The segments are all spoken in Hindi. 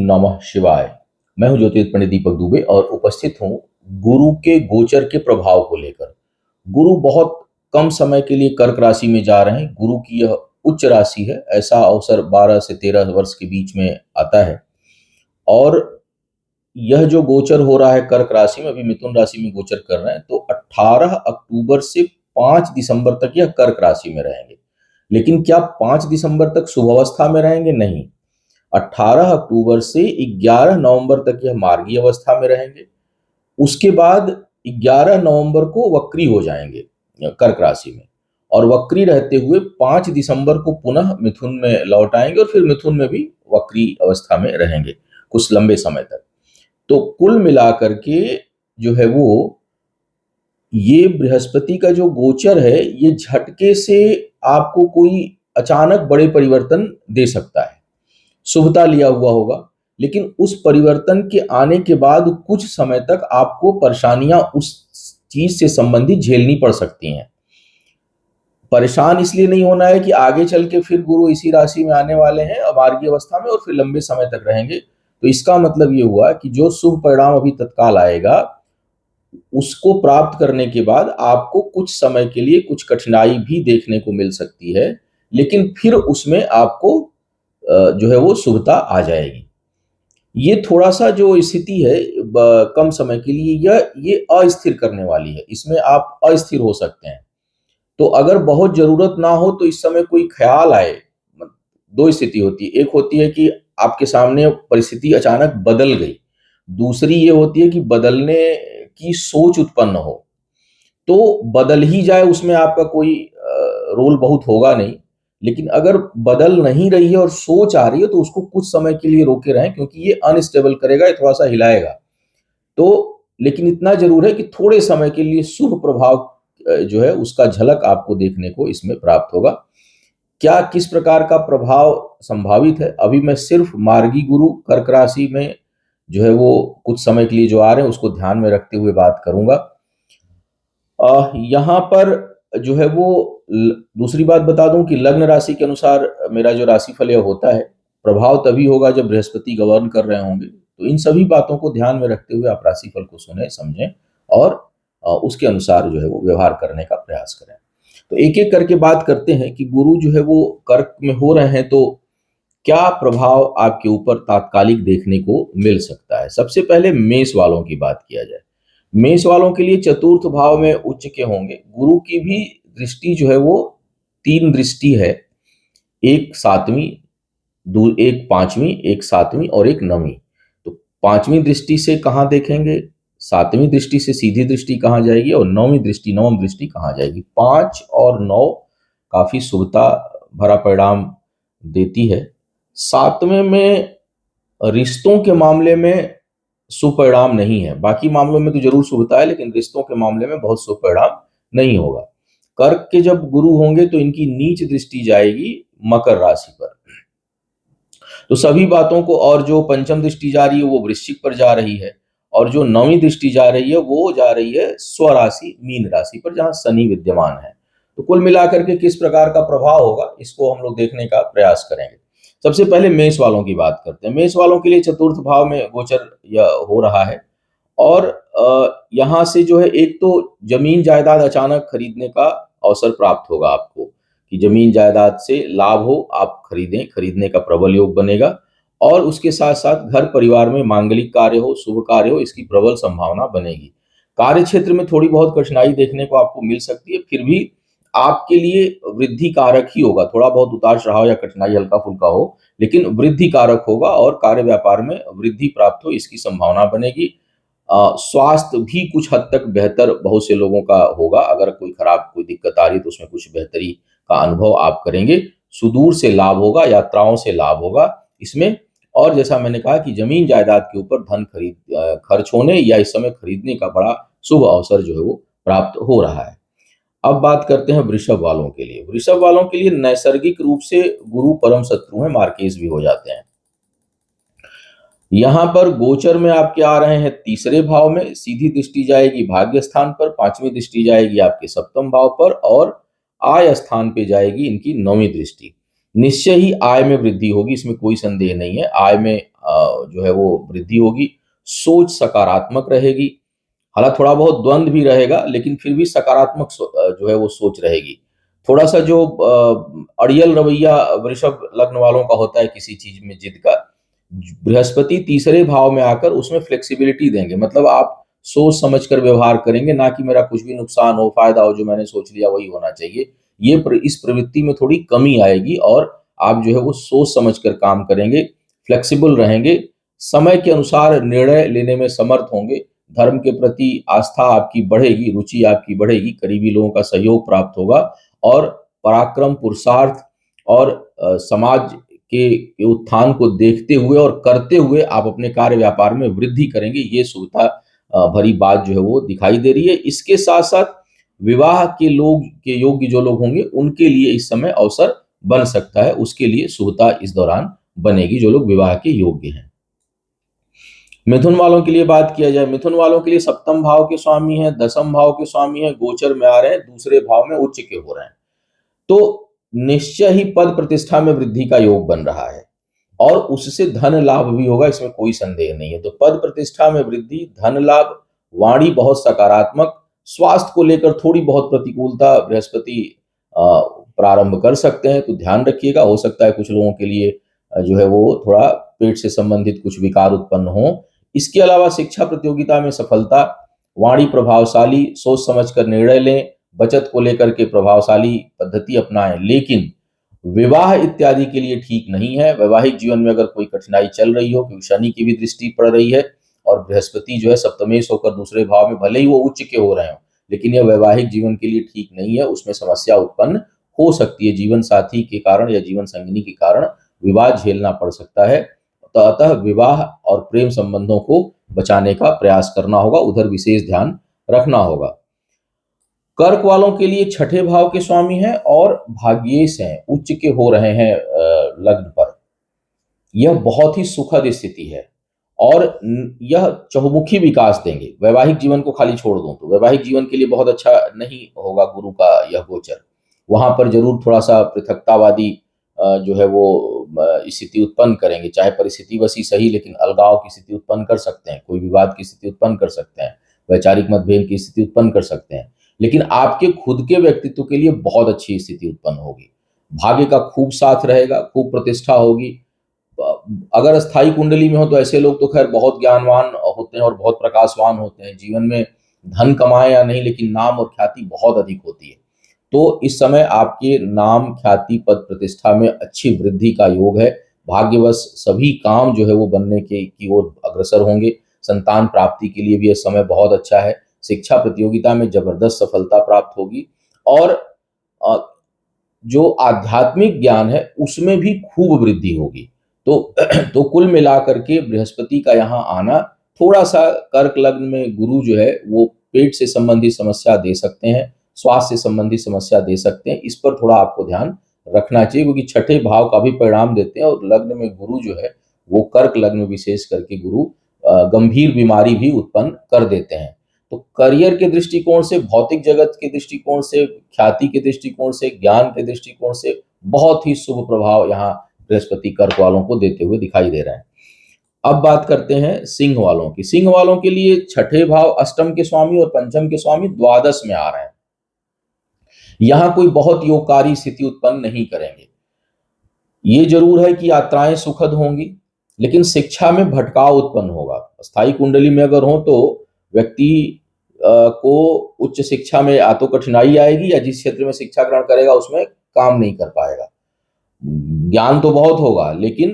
नमः शिवाय। मैं हूं ज्योतिष पंडित दीपक दुबे और उपस्थित हूं गुरु के गोचर के प्रभाव को लेकर। गुरु बहुत कम समय के लिए कर्क राशि में जा रहे हैं। गुरु की यह उच्च राशि है। ऐसा अवसर 12 से 13 वर्ष के बीच में आता है और यह जो गोचर हो रहा है कर्क राशि में, अभी मिथुन राशि में गोचर कर रहे हैं, तो 18 अक्टूबर से 5 दिसंबर तक यह कर्क राशि में रहेंगे। लेकिन क्या 5 दिसंबर तक शुभ अवस्था में रहेंगे? नहीं। 18 अक्टूबर से 11 नवंबर तक यह मार्गी अवस्था में रहेंगे। उसके बाद 11 नवंबर को वक्री हो जाएंगे कर्क राशि में, और वक्री रहते हुए 5 दिसंबर को पुनः मिथुन में लौट आएंगे और फिर मिथुन में भी वक्री अवस्था में रहेंगे कुछ लंबे समय तक। तो कुल मिलाकर के जो है वो ये बृहस्पति का जो गोचर है, ये झटके से आपको कोई अचानक बड़े परिवर्तन दे सकता है। शुभता लिया हुआ होगा, लेकिन उस परिवर्तन के आने के बाद कुछ समय तक आपको परेशानियां उस चीज से संबंधित झेलनी पड़ सकती हैं। परेशान इसलिए नहीं होना है कि आगे चल के फिर गुरु इसी राशि में आने वाले हैं मार्गी अवस्था में और फिर लंबे समय तक रहेंगे। तो इसका मतलब ये हुआ कि जो शुभ परिणाम अभी तत्काल आएगा, उसको प्राप्त करने के बाद आपको कुछ समय के लिए कुछ कठिनाई भी देखने को मिल सकती है, लेकिन फिर उसमें आपको जो है वो शुभता आ जाएगी। ये थोड़ा-सा जो स्थिति है कम समय के लिए ये अस्थिर करने वाली है। इसमें आप अस्थिर हो सकते हैं। तो अगर बहुत ज़रूरत ना हो तो इस समय कोई ख़्याल आए, 2 स्थिति होती है। एक होती है कि आपके सामने परिस्थिति अचानक बदल गई। दूसरी ये होती है कि बदलने की सोच उत्पन्न हो। तो बदल ही जाए, उसमें आपका कोई रोल बहुत होगा नहीं। लेकिन अगर बदल नहीं रही है और सोच आ रही है, तो उसको कुछ समय के लिए रोके रहें, क्योंकि ये अनस्टेबल करेगा, ये थोड़ा-सा हिलाएगा। तो लेकिन इतना ज़रूर है कि थोड़े समय के लिए शुभ प्रभाव जो है उसका झलक आपको देखने को इसमें प्राप्त होगा। क्या किस प्रकार का प्रभाव संभावित है? अभी मैं सिर्फ मार्गी गुरु कर्क राशि में जो है वो कुछ समय के लिए जो आ रहे हैं उसको ध्यान में रखते हुए बात करूँगा। यहाँ पर जो है वो दूसरी बात बता दूं कि लग्न राशि के अनुसार मेरा जो राशिफल यह होता है, प्रभाव तभी होगा जब बृहस्पति गवर्न कर रहे होंगे। तो इन सभी बातों को ध्यान में रखते हुए आप राशिफल को सुने, समझें और उसके अनुसार जो है वो व्यवहार करने का प्रयास करें। तो एक-एक करके बात करते हैं कि गुरु जो है वो कर्क में हो रहे हैं, तो क्या प्रभाव आपके ऊपर तात्कालिक देखने को मिल सकता है। सबसे पहले मेष वालों की बात किया जाए। मेष वालों के लिए चतुर्थ भाव में उच्च के होंगे। गुरु की भी दृष्टि जो है वो 3 दृष्टि है, एक 7वीं, एक 5वीं, एक 7वीं और एक 9वीं। तो 5वीं दृष्टि से कहाँ देखेंगे, 7वीं दृष्टि से सीधी दृष्टि कहाँ जाएगी और 9वीं दृष्टि, नवम दृष्टि कहाँ जाएगी। 5 और 9 काफी शुभता भरा परिणाम देती है। 7वें में रिश्तों के मामले में शुभ परिणाम नहीं है। बाकी मामलों में तो जरूर शुभता है, लेकिन रिश्तों के मामले में बहुत शुभ परिणाम नहीं होगा। कर्क के जब गुरु होंगे तो इनकी नीच दृष्टि जाएगी मकर राशि पर। तो सभी बातों को, और जो पंचम दृष्टि जा रही है वो वृश्चिक पर जा रही है, और जो 9वीं दृष्टि जा रही है वो जा रही है स्वराशि मीन राशि पर, जहां शनि विद्यमान है। तो कुल मिलाकर के किस प्रकार का प्रभाव होगा, इसको हम लोग देखने का प्रयास करेंगे। सबसे पहले मेष वालों की बात करते हैं। मेष वालों के लिए चतुर्थ भाव में गोचर हो रहा है, और यहाँ से जो है एक तो जमीन जायदाद अचानक खरीदने का अवसर प्राप्त होगा आपको, कि जमीन जायदाद से लाभ हो, आप खरीदें, खरीदने का प्रबल योग बनेगा। और उसके साथ साथ घर परिवार में मांगलिक कार्य हो, शुभ कार्य हो, इसकी प्रबल संभावना बनेगी। कार्य क्षेत्र में थोड़ी बहुत कठिनाई देखने को आपको मिल सकती है, फिर भी आपके लिए वृद्धि कारक ही होगा। थोड़ा बहुत उतार चढ़ाव या कठिनाई हल्का फुल्का हो, लेकिन वृद्धि कारक होगा और कार्य व्यापार में वृद्धि प्राप्त हो, इसकी संभावना बनेगी। स्वास्थ्य भी कुछ हद तक बेहतर बहुत से लोगों का होगा। अगर कोई खराब कोई दिक्कत आ रही है तो उसमें कुछ बेहतरी का अनुभव आप करेंगे। सुदूर से लाभ होगा, यात्राओं से लाभ होगा इसमें। और जैसा मैंने कहा कि जमीन जायदाद के ऊपर धन खर्च होने या इस समय खरीदने का बड़ा शुभ अवसर जो है वो प्राप्त हो रहा है। अब बात करते हैं वृषभ वालों के लिए। वृषभ वालों के लिए नैसर्गिक रूप से गुरु परम शत्रु हैं, मार्केज भी हो जाते हैं। यहाँ पर गोचर में आपके आ रहे हैं तीसरे भाव में, सीधी दृष्टि जाएगी भाग्य स्थान पर, 5वीं दृष्टि जाएगी आपके सप्तम भाव पर, और आय स्थान पे जाएगी इनकी 9वीं दृष्टि। निश्चय ही आय में वृद्धि होगी, इसमें कोई संदेह नहीं है। आय में जो है वो वृद्धि होगी। सोच सकारात्मक रहेगी, हालांकि थोड़ा बहुत द्वंद्व भी रहेगा, लेकिन फिर भी सकारात्मक जो है वो सोच रहेगी। थोड़ा सा जो अड़ियल रवैया वृषभ लग्न वालों का होता है किसी चीज में जिद का, बृहस्पति तीसरे भाव में आकर उसमें फ्लेक्सिबिलिटी देंगे, मतलब आप सोच समझ कर व्यवहार करेंगे, ना कि मेरा कुछ भी नुकसान हो, फायदा हो, जो मैंने सोच लिया वही होना चाहिए। इस प्रवृत्ति में थोड़ी कमी आएगी और आप जो है वो सोच समझ कर काम करेंगे, फ्लेक्सिबल रहेंगे, समय के अनुसार निर्णय लेने में समर्थ होंगे, धर्म के प्रति आस्था आपकी बढ़ेगी, रुचि आपकी बढ़ेगी, करीबी लोगों का सहयोग प्राप्त होगा और पराक्रम, पुरुषार्थ और समाज के उत्थान को देखते हुए और करते हुए आप अपने कार्य व्यापार में वृद्धि करेंगे। ये शुभता भरी बात जो है वो दिखाई दे रही है। इसके साथ साथ विवाह के योग्य जो लोग होंगे उनके लिए इस समय अवसर बन सकता है, उसके लिए शुभता इस दौरान बनेगी जो लोग विवाह के योग्य हैं। मिथुन वालों के लिए बात किया जाए, मिथुन वालों के लिए सप्तम भाव के स्वामी हैं, दसम भाव के स्वामी हैं, गोचर में आ रहे हैं, दूसरे भाव में उच्च के हो रहे हैं, तो निश्चय ही पद प्रतिष्ठा में वृद्धि का योग बन रहा है और उससे धन लाभ भी होगा, इसमें कोई संदेह नहीं है। तो पद प्रतिष्ठा में वृद्धि, धन लाभ, वाणी बहुत सकारात्मक, स्वास्थ्य को लेकर थोड़ी बहुत प्रतिकूलता बृहस्पति प्रारंभ कर सकते हैं, तो ध्यान रखिएगा। हो सकता है कुछ लोगों के लिए जो है वो थोड़ा पेट से संबंधित कुछ विकार उत्पन्न हो। इसके अलावा शिक्षा प्रतियोगिता में सफलता, वाणी प्रभावशाली, सोच समझकर निर्णय लें, बचत को लेकर के प्रभावशाली पद्धति अपनाएं, लेकिन विवाह इत्यादि के लिए ठीक नहीं है। वैवाहिक जीवन में अगर कोई कठिनाई चल रही हो, क्योंकि शनि की भी दृष्टि पड़ रही है और बृहस्पति जो है सप्तमेश होकर दूसरे भाव में, भले ही वो उच्च के हो रहे हो, लेकिन यह वैवाहिक जीवन के लिए ठीक नहीं है, उसमें समस्या उत्पन्न हो सकती है, जीवन साथी के कारण या जीवन संगिनी के कारण विवाद झेलना पड़ सकता है। तो अतः विवाह और प्रेम संबंधों को बचाने का प्रयास करना होगा, उधर विशेष ध्यान रखना होगा। कर्क वालों के लिए छठे भाव के स्वामी हैं और भाग्येश हैं, उच्च के हो रहे हैं लग्न पर। यह बहुत ही सुखद स्थिति है और यह चहुमुखी विकास देंगे। वैवाहिक जीवन को खाली छोड़ दूं तो वैवाहिक जीवन के लिए बहुत अच्छा नहीं होगा गुरु का यह गोचर, वहां पर जरूर थोड़ा सा पृथकतावादी जो है वो स्थिति उत्पन्न करेंगे, चाहे परिस्थिति वैसी सही, लेकिन अलगाव की स्थिति उत्पन्न कर सकते हैं, कोई विवाद की स्थिति उत्पन्न कर सकते हैं, वैचारिक मतभेद की स्थिति उत्पन्न कर सकते हैं, लेकिन आपके खुद के व्यक्तित्व के लिए बहुत अच्छी स्थिति उत्पन्न होगी। भाग्य का खूब साथ रहेगा, खूब प्रतिष्ठा होगी। अगर स्थायी कुंडली में हो तो ऐसे लोग तो खैर बहुत ज्ञानवान होते हैं और बहुत प्रकाशवान होते हैं, जीवन में धन कमाए या नहीं, लेकिन नाम और ख्याति बहुत अधिक होती है। तो इस समय आपके नाम, ख्याति, पद प्रतिष्ठा में अच्छी वृद्धि का योग है। भाग्यवश सभी काम जो है वो बनने की ओर अग्रसर होंगे। संतान प्राप्ति के लिए भी यह समय बहुत अच्छा है। शिक्षा प्रतियोगिता में जबरदस्त सफलता प्राप्त होगी और जो आध्यात्मिक ज्ञान है उसमें भी खूब वृद्धि होगी। तो तो कुल मिलाकर के बृहस्पति का यहाँ आना थोड़ा सा कर्क लग्न में गुरु जो है वो पेट से संबंधित समस्या दे सकते हैं, स्वास्थ्य से संबंधित समस्या दे सकते हैं, इस पर थोड़ा आपको ध्यान रखना चाहिए, क्योंकि छठे भाव का भी परिणाम देते हैं और लग्न में गुरु जो है वो कर्क लग्न में विशेष करके गुरु गंभीर बीमारी भी उत्पन्न कर देते हैं। तो करियर के दृष्टिकोण से, भौतिक जगत के दृष्टिकोण से, ख्याति के दृष्टिकोण से, ज्ञान के दृष्टिकोण से बहुत ही शुभ प्रभाव यहाँ बृहस्पति कर्क वालों को देते हुए दिखाई दे रहे हैं। अब बात करते हैं सिंह वालों की। सिंह वालों के लिए छठे भाव अष्टम के स्वामी और पंचम के स्वामी द्वादश में आ रहे हैं। यहां कोई बहुत योगकारी स्थिति उत्पन्न नहीं करेंगे। ये जरूर है कि यात्राएं सुखद होंगी, लेकिन शिक्षा में भटकाव उत्पन्न होगा। स्थायी कुंडली में अगर हो तो व्यक्ति को उच्च शिक्षा में या तो कठिनाई आएगी या जिस क्षेत्र में शिक्षा ग्रहण करेगा उसमें काम नहीं कर पाएगा। ज्ञान तो बहुत होगा, लेकिन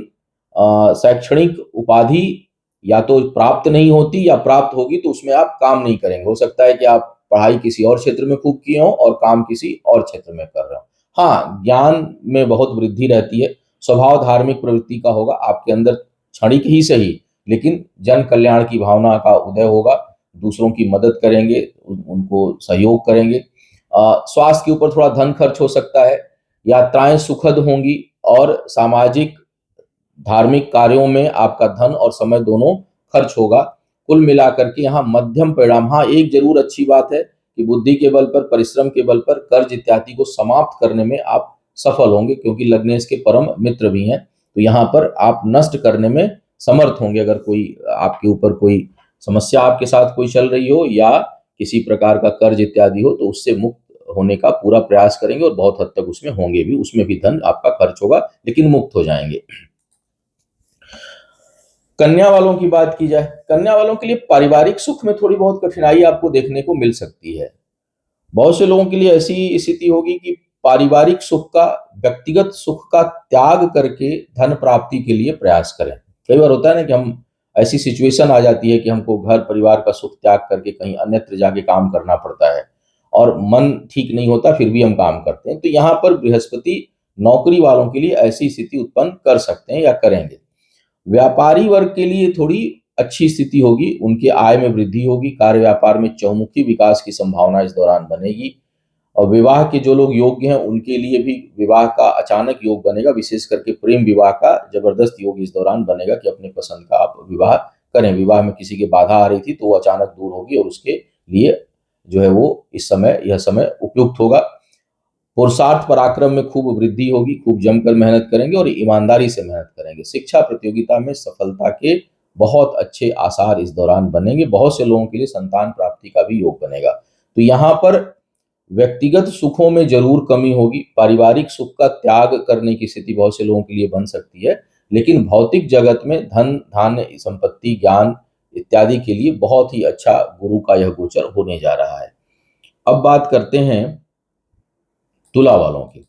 शैक्षणिक उपाधि या तो प्राप्त नहीं होती या प्राप्त होगी तो उसमें आप काम नहीं करेंगे। हो सकता है कि आप पढ़ाई किसी और क्षेत्र में खूब किए हो और काम किसी और क्षेत्र में कर रहे हो। हाँ, ज्ञान में बहुत वृद्धि रहती है, स्वभाव धार्मिक प्रवृत्ति का होगा आपके अंदर, क्षणिक ही सही, लेकिन जन कल्याण की भावना का उदय होगा, दूसरों की मदद करेंगे, उनको सहयोग करेंगे। स्वास्थ्य के ऊपर थोड़ा धन खर्च हो सकता है, यात्राएं सुखद होंगी और सामाजिक धार्मिक कार्यों में आपका धन और समय दोनों खर्च होगा। कुल मिलाकर के यहाँ मध्यम परिणाम। हाँ, एक जरूर अच्छी बात है कि बुद्धि के बल पर, परिश्रम के बल पर कर्ज इत्यादि को समाप्त करने में आप सफल होंगे, क्योंकि लग्नेश के परम मित्र भी हैं, तो यहाँ पर आप नष्ट करने में समर्थ होंगे। अगर कोई आपके ऊपर कोई समस्या आपके साथ कोई चल रही हो या किसी प्रकार का कर्ज इत्यादि हो, तो उससे मुक्त होने का पूरा प्रयास करेंगे और बहुत हद तक उसमें होंगे भी। उसमें भी धन आपका खर्च होगा, लेकिन मुक्त हो जाएंगे। कन्या वालों की बात की जाए, कन्या वालों के लिए पारिवारिक सुख में थोड़ी बहुत कठिनाई आपको देखने को मिल सकती है। बहुत से लोगों के लिए ऐसी स्थिति होगी कि पारिवारिक सुख का, व्यक्तिगत सुख का त्याग करके धन प्राप्ति के लिए प्रयास करें। कई बार होता है ना कि हम, ऐसी सिचुएशन आ जाती है कि हमको घर परिवार का सुख त्याग करके कहीं अन्यत्र जाके काम करना पड़ता है और मन ठीक नहीं होता, फिर भी हम काम करते हैं। तो यहाँ पर बृहस्पति नौकरी वालों के लिए ऐसी स्थिति उत्पन्न कर सकते हैं या करेंगे। व्यापारी वर्ग के लिए थोड़ी अच्छी स्थिति होगी, उनके आय में वृद्धि होगी, कार्य व्यापार में चहुमुखी विकास की संभावना इस दौरान बनेगी। और विवाह के जो लोग योग्य हैं उनके लिए भी विवाह का अचानक योग बनेगा, विशेष करके प्रेम विवाह का जबरदस्त योग इस दौरान बनेगा कि अपने पसंद का आप विवाह करें। विवाह में किसी की बाधा आ रही थी तो वो अचानक दूर होगी और उसके लिए जो है वो इस समय, यह समय उपयुक्त होगा। पुरुषार्थ पराक्रम में खूब वृद्धि होगी, खूब जमकर मेहनत करेंगे और ईमानदारी से मेहनत करेंगे। शिक्षा प्रतियोगिता में सफलता के बहुत अच्छे आसार इस दौरान बनेंगे। बहुत से लोगों के लिए संतान प्राप्ति का भी योग बनेगा। तो यहाँ पर व्यक्तिगत सुखों में जरूर कमी होगी, पारिवारिक सुख का त्याग करने की स्थिति बहुत से लोगों के लिए बन सकती है, लेकिन भौतिक जगत में धन, धान्य, संपत्ति, ज्ञान इत्यादि के लिए बहुत ही अच्छा गुरु का यह गोचर होने जा रहा है। अब बात करते हैं तुला वालों की।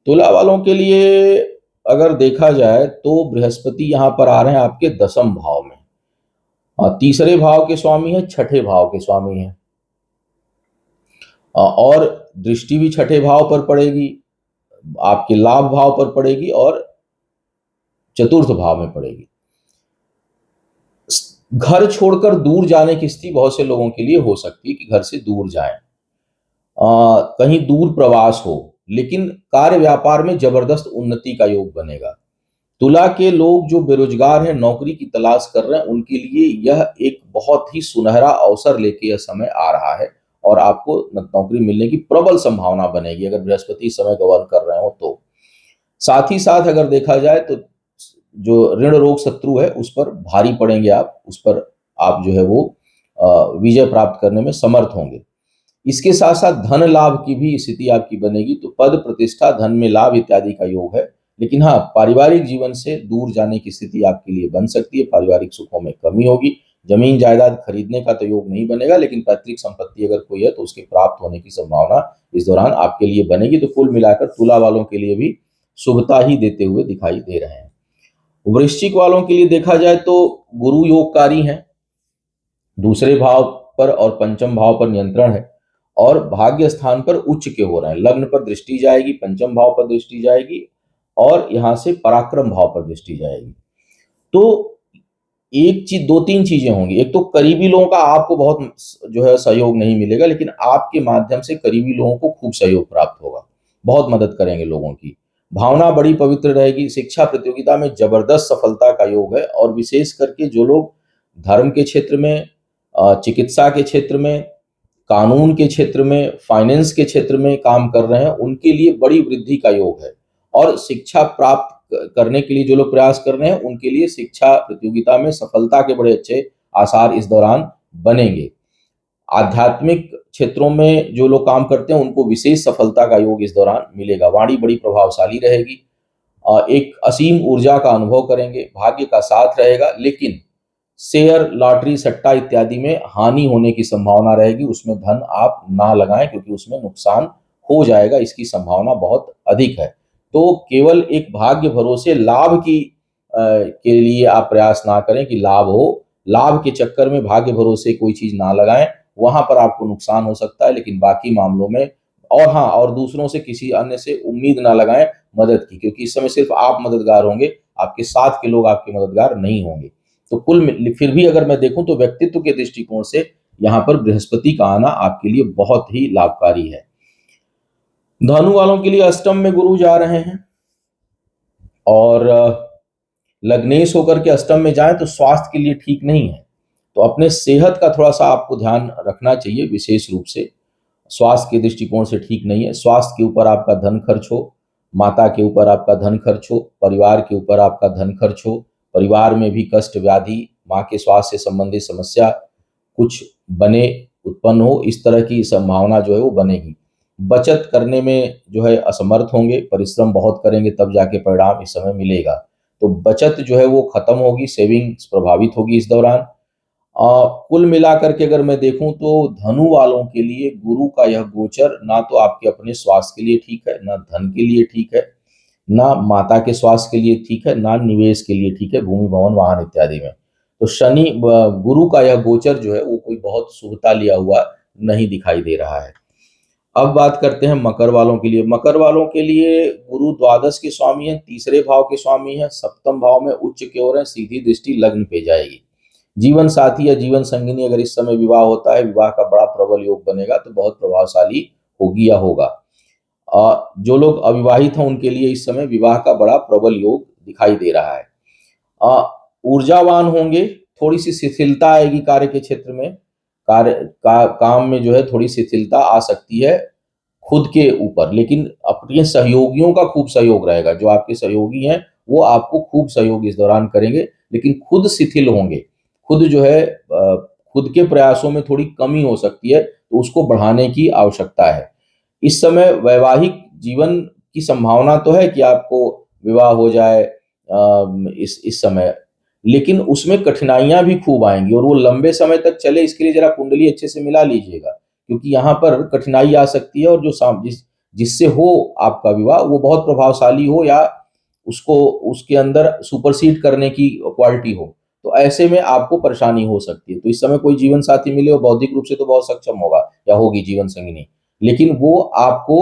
तुला वालों के लिए अगर देखा जाए तो बृहस्पति यहाँ पर आ रहे हैं आपके 10वें भाव में। तीसरे भाव के स्वामी है, छठे भाव के स्वामी है, और दृष्टि भी छठे भाव पर पड़ेगी, आपके लाभ भाव पर पड़ेगी और चतुर्थ भाव में पड़ेगी। घर छोड़कर दूर जाने की स्थिति बहुत से लोगों के लिए हो सकती है कि घर से दूर जाएं, कहीं दूर प्रवास हो, लेकिन कार्य व्यापार में जबरदस्त उन्नति का योग बनेगा। तुला के लोग जो बेरोजगार हैं, नौकरी की तलाश कर रहे हैं, उनके लिए यह एक बहुत ही सुनहरा अवसर लेके यह समय आ रहा है और आपको नौकरी मिलने की प्रबल संभावना बनेगी अगर बृहस्पति इस समय गवर्न कर रहे हो तो। साथ ही साथ अगर देखा जाए तो जो ऋण रोग शत्रु है उस पर भारी पड़ेंगे आप, उस पर आप जो है वो विजय प्राप्त करने में समर्थ होंगे। इसके साथ साथ धन लाभ की भी स्थिति आपकी बनेगी, तो पद प्रतिष्ठा, धन में लाभ इत्यादि का योग है। लेकिन हाँ, पारिवारिक जीवन से दूर जाने की स्थिति आपके लिए बन सकती है, पारिवारिक सुखों में कमी होगी। जमीन जायदाद खरीदने का तो योग नहीं बनेगा, लेकिन पैतृक संपत्ति अगर कोई है तो उसके प्राप्त होने की संभावना इस दौरान आपके लिए बनेगी। तो कुल मिलाकर तुला वालों के लिए भी शुभता ही देते हुए दिखाई दे रहे हैं। वृश्चिक वालों के लिए देखा जाए तो गुरु योगकारी हैं, दूसरे भाव पर और पंचम भाव पर नियंत्रण है और भाग्य स्थान पर उच्च के हो रहे हैं। लग्न पर दृष्टि जाएगी, पंचम भाव पर दृष्टि जाएगी और यहां से पराक्रम भाव पर दृष्टि जाएगी। तो एक चीज, दो तीन चीजें होंगी। एक तो करीबी लोगों का आपको बहुत जो है सहयोग नहीं मिलेगा, लेकिन आपके माध्यम से करीबी लोगों को खूब सहयोग प्राप्त होगा, बहुत मदद करेंगे लोगों की। भावना बड़ी पवित्र रहेगी। शिक्षा प्रतियोगिता में जबरदस्त सफलता का योग है और विशेष करके जो लोग धर्म के क्षेत्र में, चिकित्सा के क्षेत्र में, कानून के क्षेत्र में, फाइनेंस के क्षेत्र में काम कर रहे हैं, उनके लिए बड़ी वृद्धि का योग है। और शिक्षा प्राप्त करने के लिए जो लोग प्रयास कर रहे हैं उनके लिए शिक्षा प्रतियोगिता में सफलता के बड़े अच्छे आसार इस दौरान बनेंगे। आध्यात्मिक क्षेत्रों में जो लोग काम करते हैं उनको विशेष सफलता का योग इस दौरान मिलेगा। वाणी बड़ी प्रभावशाली रहेगी, एक असीम ऊर्जा का अनुभव करेंगे, भाग्य का साथ रहेगा, लेकिन शेयर, लॉटरी, सट्टा इत्यादि में हानि होने की संभावना रहेगी। उसमें धन आप ना लगाएं क्योंकि उसमें नुकसान हो जाएगा, इसकी संभावना बहुत अधिक है। तो केवल एक भाग्य भरोसे लाभ की के लिए आप प्रयास ना करें कि लाभ हो। लाभ के चक्कर में भाग्य भरोसे कोई चीज ना लगाएं, वहां पर आपको नुकसान हो सकता है। लेकिन बाकी मामलों में, और हाँ, और दूसरों से, किसी अन्य से उम्मीद ना लगाएं मदद की, क्योंकि इस समय सिर्फ आप मददगार होंगे, आपके साथ के लोग आपके मददगार नहीं होंगे। तो फिर भी अगर मैं देखूं तो व्यक्तित्व के दृष्टिकोण से यहाँ पर बृहस्पति का आना आपके लिए बहुत ही लाभकारी है। धनु वालों के लिए अष्टम में गुरु जा रहे हैं और लग्नेश होकर के अष्टम में जाए तो स्वास्थ्य के लिए ठीक नहीं है। तो अपने सेहत का थोड़ा सा आपको ध्यान रखना चाहिए, विशेष रूप से स्वास्थ्य के दृष्टिकोण से ठीक नहीं है। स्वास्थ्य के ऊपर आपका धन खर्च हो, माता के ऊपर आपका धन खर्च हो, परिवार के ऊपर आपका धन खर्च हो, परिवार में भी कष्ट, व्याधि, माँ के स्वास्थ्य से संबंधित समस्या कुछ बने, उत्पन्न हो, इस तरह की संभावना जो है वो बनेगी। बचत करने में जो है असमर्थ होंगे, परिश्रम बहुत करेंगे तब जाके परिणाम इस समय मिलेगा। तो बचत जो है वो खत्म होगी, सेविंग्स प्रभावित होगी इस दौरान। कुल मिलाकर के अगर मैं देखूं तो धनु वालों के लिए गुरु का यह गोचर ना तो आपके अपने स्वास्थ्य के लिए ठीक है, ना धन के लिए ठीक है, ना माता के स्वास्थ्य के लिए ठीक है, ना निवेश के लिए ठीक है, भूमि भवन वाहन इत्यादि में। तो गुरु का यह गोचर जो है वो कोई बहुत शुभता लिया हुआ नहीं दिखाई दे रहा है। अब बात करते हैं मकर वालों के लिए। मकर वालों के लिए गुरु द्वादश के स्वामी हैं, तीसरे भाव के स्वामी हैं, सप्तम भाव में उच्च की ओर है, सीधी दृष्टि लग्न पे जाएगी। जीवन साथी या जीवन संगिनी अगर इस समय विवाह होता है, विवाह का बड़ा प्रबल योग बनेगा तो बहुत प्रभावशाली होगी या होगा। जो लोग अविवाहित हैं उनके लिए इस समय विवाह का बड़ा प्रबल योग दिखाई दे रहा है। ऊर्जावान होंगे, थोड़ी सी शिथिलता आएगी कार्य के क्षेत्र में, काम में जो है थोड़ी शिथिलता आ सकती है खुद के ऊपर, लेकिन अपने सहयोगियों का खूब सहयोग रहेगा। जो आपके सहयोगी हैं वो आपको खूब सहयोग इस दौरान करेंगे, लेकिन खुद शिथिल होंगे। खुद जो है खुद के प्रयासों में थोड़ी कमी हो सकती है, तो उसको बढ़ाने की आवश्यकता है। इस समय वैवाहिक जीवन की संभावना तो है कि आपको विवाह हो जाए इस समय, लेकिन उसमें कठिनाइयां भी खूब आएंगी और वो लंबे समय तक चले, इसके लिए जरा कुंडली अच्छे से मिला लीजिएगा, क्योंकि यहाँ पर कठिनाई आ सकती है और जिससे हो आपका विवाह वो बहुत प्रभावशाली हो या उसको उसके अंदर सुपरसीड करने की क्वालिटी हो, तो ऐसे में आपको परेशानी हो सकती है। तो इस समय कोई जीवन साथी मिले और बौद्धिक रूप से तो बहुत सक्षम होगा या होगी जीवन संगिनी, लेकिन वो आपको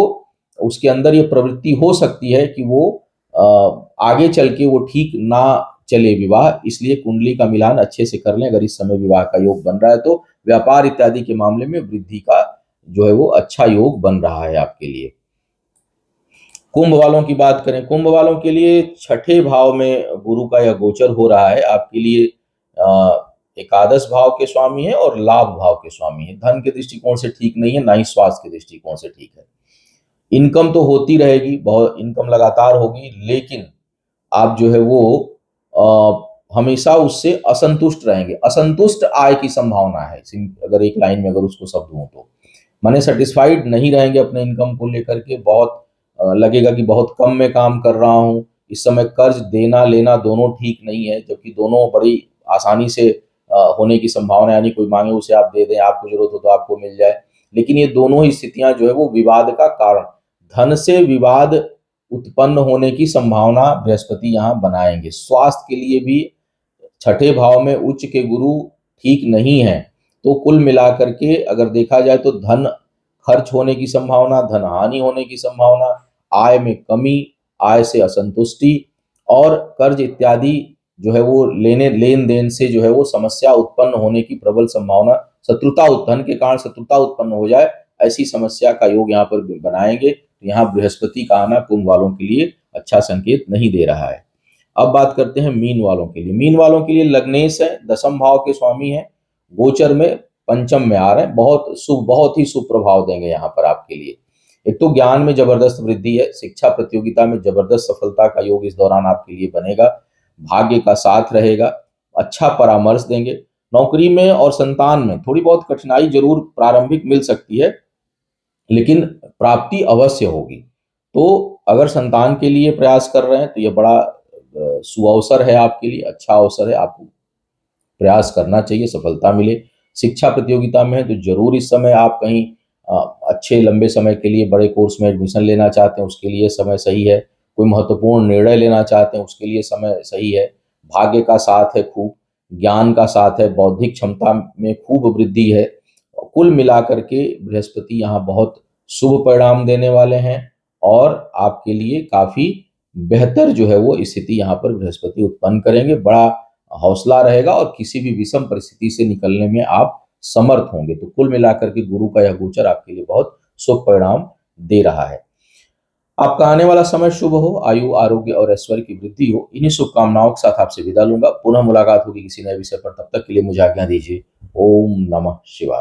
उसके अंदर ये प्रवृत्ति हो सकती है कि वो आगे चल के वो ठीक ना चले विवाह, इसलिए कुंडली का मिलान अच्छे से कर लें। अगर इस समय विवाह का योग बन रहा है तो व्यापार इत्यादि के मामले में वृद्धि का जो है वो अच्छा योग बन रहा है आपके लिए। कुंभ वालों की बात करें, कुंभ वालों के लिए छठे भाव में गुरु का यह गोचर हो रहा है। आपके लिए एकादश भाव के स्वामी है और लाभ भाव के स्वामी है। धन के दृष्टिकोण से ठीक नहीं है, ना ही स्वास्थ्य के दृष्टिकोण से ठीक है। इनकम तो होती रहेगी, बहुत इनकम लगातार होगी, लेकिन आप जो है वो हमेशा उससे असंतुष्ट रहेंगे। असंतुष्ट आय की संभावना है, अगर एक लाइन में अगर उसको शब्द दूं तो माने सेटिस्फाइड नहीं रहेंगे अपने इनकम को लेकर के। बहुत लगेगा कि बहुत कम में काम कर रहा हूँ। इस समय कर्ज देना लेना दोनों ठीक नहीं है, जबकि दोनों बड़ी आसानी से होने की संभावना है, यानी कोई मांगे उसे आप दे दें, आपको जरूरत हो तो आपको मिल जाए। लेकिन ये दोनों ही स्थितियां जो है वो विवाद का कारण, धन से विवाद उत्पन्न होने की संभावना बृहस्पति यहाँ बनाएंगे। स्वास्थ्य के लिए भी छठे भाव में उच्च के गुरु ठीक नहीं है, तो कुल मिलाकर के अगर देखा जाए तो धन खर्च होने की संभावना, धन हानि होने की संभावना, आय में कमी, आय से असंतुष्टि और कर्ज इत्यादि जो है वो लेन देन से जो है वो समस्या उत्पन्न होने की प्रबल संभावना, धन के कारण शत्रुता उत्पन्न हो जाए, ऐसी समस्या का योग यहाँ पर बनाएंगे। तो यहाँ बृहस्पति का आना कुंभ वालों के लिए अच्छा संकेत नहीं दे रहा है। अब बात करते हैं मीन वालों के लिए। मीन वालों के लिए लग्नेश है, दसम भाव के स्वामी है, गोचर में पंचम में आ रहे हैं। बहुत ही शुभ प्रभाव देंगे यहाँ पर आपके लिए। एक तो ज्ञान में जबरदस्त वृद्धि है, शिक्षा प्रतियोगिता में जबरदस्त सफलता का योग इस दौरान आपके लिए बनेगा, भाग्य का साथ रहेगा, अच्छा परामर्श देंगे। नौकरी में और संतान में थोड़ी बहुत कठिनाई जरूर प्रारंभिक मिल सकती है, लेकिन प्राप्ति अवश्य होगी। तो अगर संतान के लिए प्रयास कर रहे हैं तो यह बड़ा सुअवसर है आपके लिए, अच्छा अवसर है, आपको प्रयास करना चाहिए, सफलता मिले। शिक्षा प्रतियोगिता में है तो जरूर इस समय आप कहीं अच्छे लंबे समय के लिए बड़े कोर्स में एडमिशन लेना चाहते हैं, उसके लिए समय सही है। कोई महत्वपूर्ण निर्णय लेना चाहते हैं, उसके लिए समय सही है। भाग्य का साथ है खूब, ज्ञान का साथ है, बौद्धिक क्षमता में खूब वृद्धि है। कुल मिलाकर के बृहस्पति यहाँ बहुत शुभ परिणाम देने वाले हैं और आपके लिए काफी बेहतर जो है वो स्थिति यहाँ पर बृहस्पति उत्पन्न करेंगे। बड़ा हौसला रहेगा और किसी भी विषम परिस्थिति से निकलने में आप समर्थ होंगे। तो कुल मिलाकर के गुरु का यह गोचर आपके लिए बहुत शुभ परिणाम दे रहा है। आपका आने वाला समय शुभ हो, आयु आरोग्य और ऐश्वर्य की वृद्धि हो, इन्हीं शुभकामनाओं के साथ आपसे विदा लूंगा। पुनः मुलाकात होगी किसी नए विषय पर, तब तक के लिए मुझे आज्ञा दीजिए। ओम नमः शिवाय।